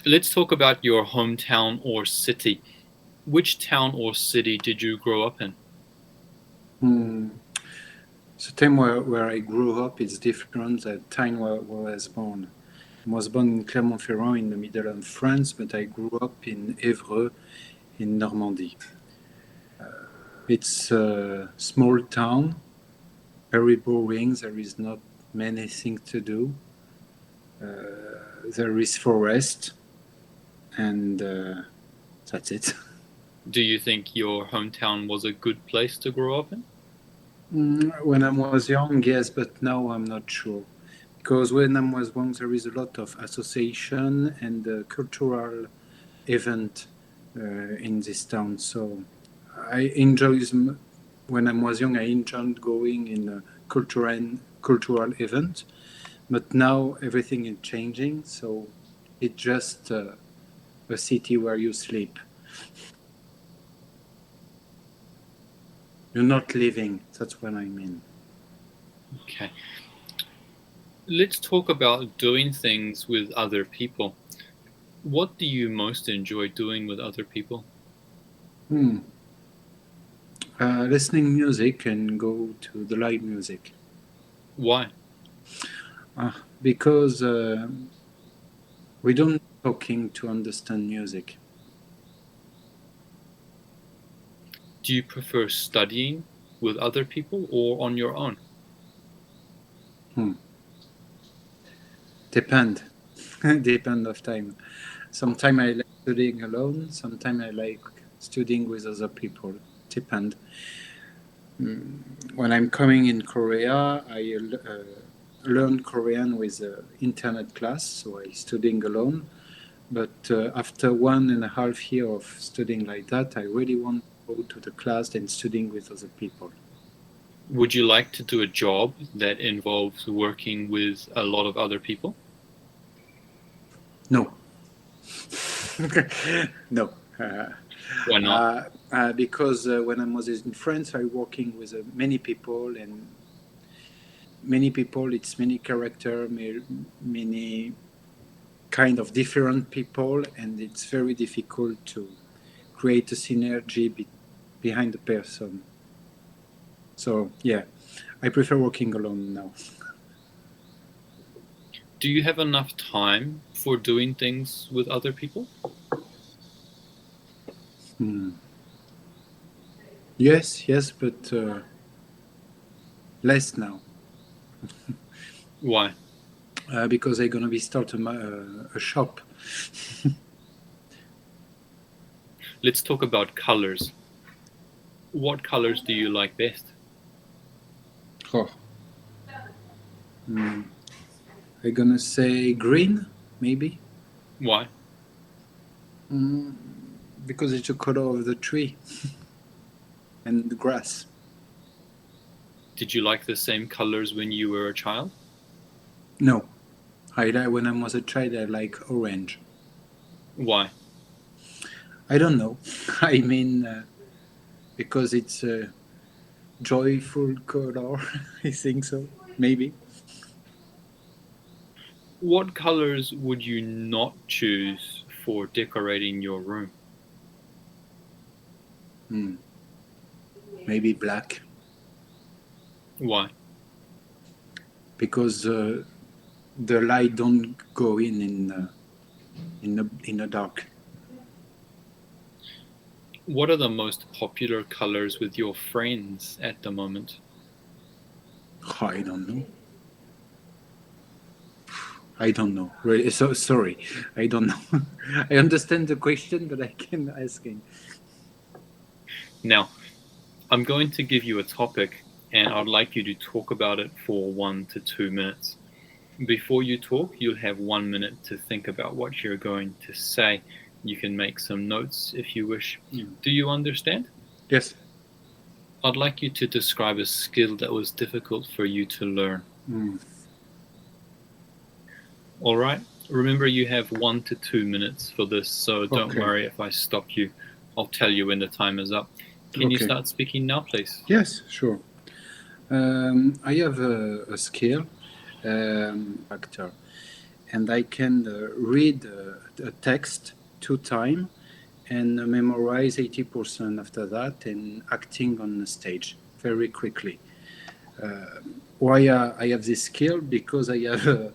Let's talk about your hometown or city. Which town or city did you grow up in? Hmm. The time where I grew up is different than the time where I was born. I was born in Clermont-Ferrand in the middle of France, but I grew up in Évreux in Normandy. It's a small town, very boring. There is not many things to do. There is forest, and that's it. Do you think your hometown was a good place to grow up in? When I was young, yes, but now I'm not sure. Because when I was young, there is a lot of association and cultural event in this town. So I enjoy, when I was young, I enjoyed going in a cultural event. But now everything is changing, so it's just a city where you sleep. You're not living. That's what I mean. Okay. Let's talk about doing things with other people. What do you most enjoy doing with other people? Hmm. Listening music and go to the live music. Why? Because we don't talking to understand music. Do you prefer studying with other people or on your own? Depend. Depend of time. Sometimes I like studying alone. Sometimes I like studying with other people. Depend. When I'm coming in Korea, I learn Korean with internet class, so I studying alone. But after 1.5 years of studying like that, I really want to go to the class and studying with other people. Would you like to do a job that involves working with a lot of other people? No. No. Why not? Because when I was in France, I working with many people, and many people, it's many character, many kind of different people, and it's very difficult to create a synergy behind the person. So yeah, I prefer working alone now. Do you have enough time for doing things with other people? Yes, but less now. Why? Because I'm gonna be start a shop. Let's talk about colors. What colors do you like best? Oh. I'm gonna say green, maybe. Why? Because it's the color of the tree and the grass. Did you like the same colors when you were a child? No, when I was a child, I like orange. Why? I don't know. I mean, because it's a joyful color. I think so. Maybe. What colors would you not choose for decorating your room? Maybe black. Why? Because the light don't go in the dark. What are the most popular colors with your friends at the moment? I don't know. I don't know. Really, so sorry. I don't know. I understand the question, but I can't asking. Now, I'm going to give you a topic and I'd like you to talk about it for 1 to 2 minutes. Before you talk, you'll have 1 minute to think about what you're going to say. You can make some notes if you wish. Do you understand? Yes. I'd like you to describe a skill that was difficult for you to learn. All right? Remember, you have 1 to 2 minutes for this, so don't worry if I stop you. I'll tell you when the time is up. Can you start speaking now, please? Yes, sure. I have a skill, actor, and I can read a text 2 times and memorize 80% after that and acting on the stage very quickly. Why I have this skill? Because I have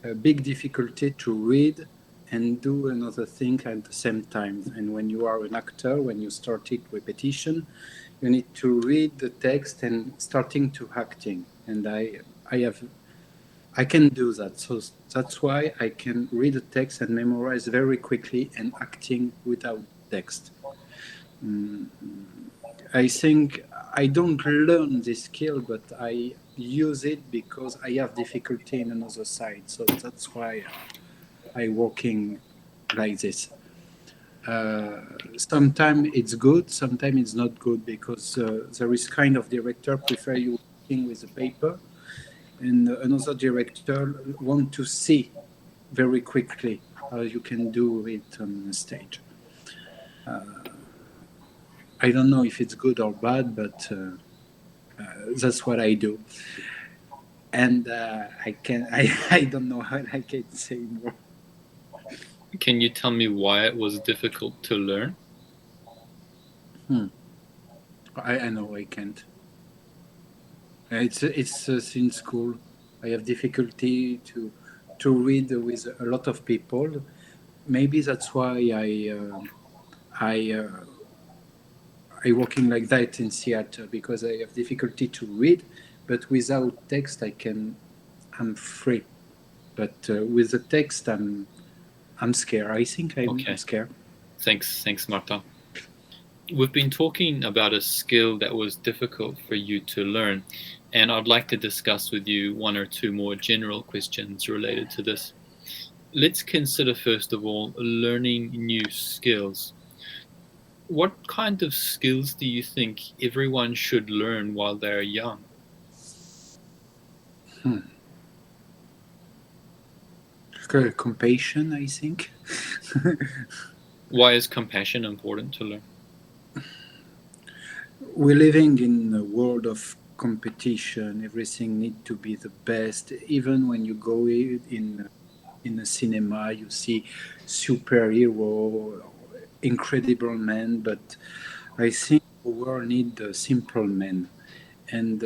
a big difficulty to read and do another thing at the same time. And when you are an actor, when you started repetition, you need to read the text and starting to acting. And I can do that. So that's why I can read the text and memorize very quickly and acting without text. I think I don't learn this skill, but I use it because I have difficulty in another side. So that's why I working like this. Sometimes it's good, sometimes it's not good because there is kind of director prefer you working with the paper, and another director want to see very quickly how you can do it on the stage. I don't know if it's good or bad, but that's what I do. And I don't know how I can say more. Can you tell me why it was difficult to learn? I know I can't. It's since school. I have difficulty to read with a lot of people. Maybe that's why I working like that in theater, because I have difficulty to read, but without text I'm free. But with the text I'm scared. I think I'm scared. Thanks, Marta. We've been talking about a skill that was difficult for you to learn, and I'd like to discuss with you one or two more general questions related to this. Let's consider, first of all, learning new skills. What kind of skills do you think everyone should learn while they're young? Compassion, I think. Why is compassion important to learn? We're living in a world of competition. Everything needs to be the best. Even when you go in a cinema, you see superhero, incredible men. But I think the world needs a simple man. And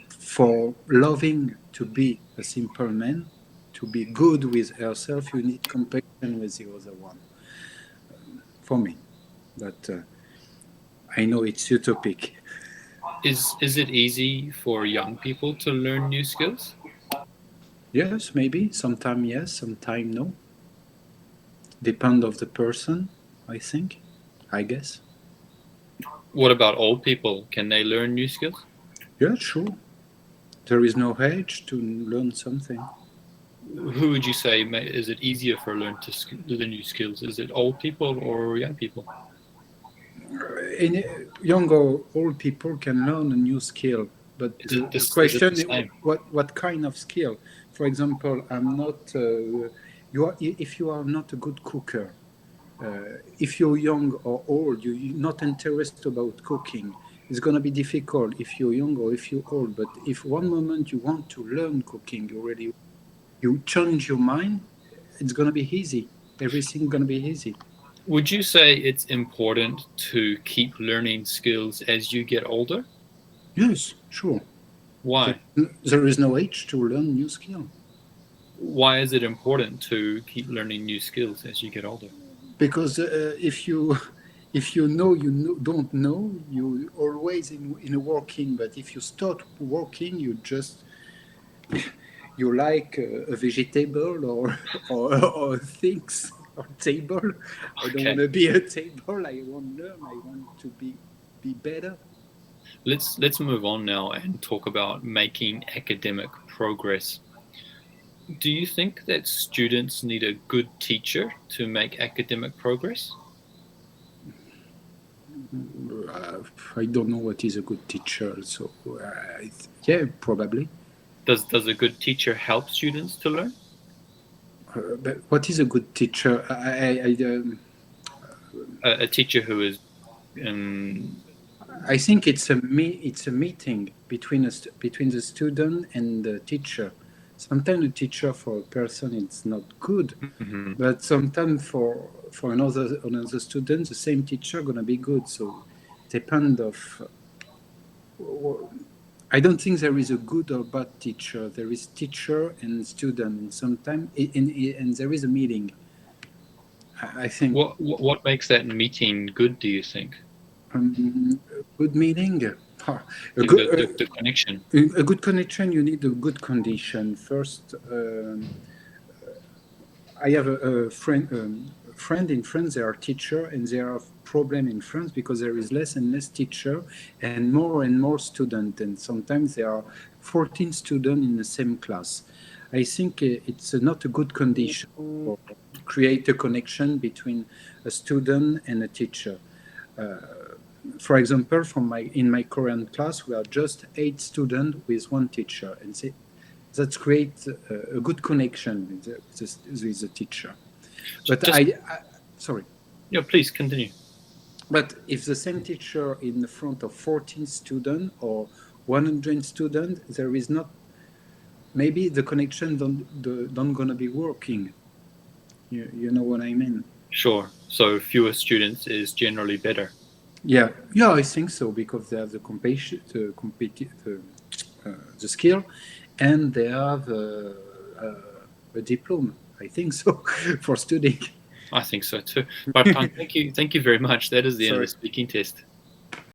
for loving to be a simple man, to be good with herself, you need compassion with the other one. For me, but I know it's utopic. Is it easy for young people to learn new skills? Yes, maybe. Sometime yes, sometime no. Depend of the person, I think. I guess. What about old people? Can they learn new skills? Yeah, sure. There is no age to learn something. Who would you say is it easier for learn new skills? Is it old people or young people? Young or old people can learn a new skill, but the question is what kind of skill? For example, I'm not. If you are not a good cooker, if you're young or old, you're not interested about cooking. It's going to be difficult if you're young or if you're old. But if one moment you want to learn cooking, you change your mind, it's going to be easy. Everything's going to be easy. Would you say it's important to keep learning skills as you get older? Yes, sure. Why? There is no age to learn new skill. Why is it important to keep learning new skills as you get older? Because if you don't know, you always in a working. But if you start working, you like a vegetable or things or table. I don't want to be a table. I want to learn. I want to be better. Let's move on now and talk about making academic progress. Do you think that students need a good teacher to make academic progress? I don't know what is a good teacher, so yeah, probably. Does a good teacher help students to learn? But what is a good teacher? A teacher who is. I think it's a meeting between the student and the teacher. sometimes a teacher for a person it's not good, Mm-hmm. but sometimes for another student, the same teacher gonna be good. So depend of. I don't think there is a good or bad teacher. There is teacher and student, and sometimes and there is a meeting. I think What makes that meeting good, do you think? good meeting. A The, good the, the, the connection. a good connection. You need a good condition first. I have a friend in France. They are teacher, and they have problem in France because there is less and less teacher and more student. And sometimes there are 14 students in the same class. I think it's not a good condition for create a connection between a student and a teacher. For example, in my Korean class, we are just 8 students with one teacher, and that creates a good connection with the teacher. But sorry. Yeah, please continue. But if the same teacher in the front of 14 students or 100 students, there is not. Maybe the connection don't gonna be working. You know what I mean? Sure. So fewer students is generally better. Yeah, I think so because they have the the skill, and they have a diploma. I think so for studying. I think so too. But thank you very much. That is the end of the speaking test.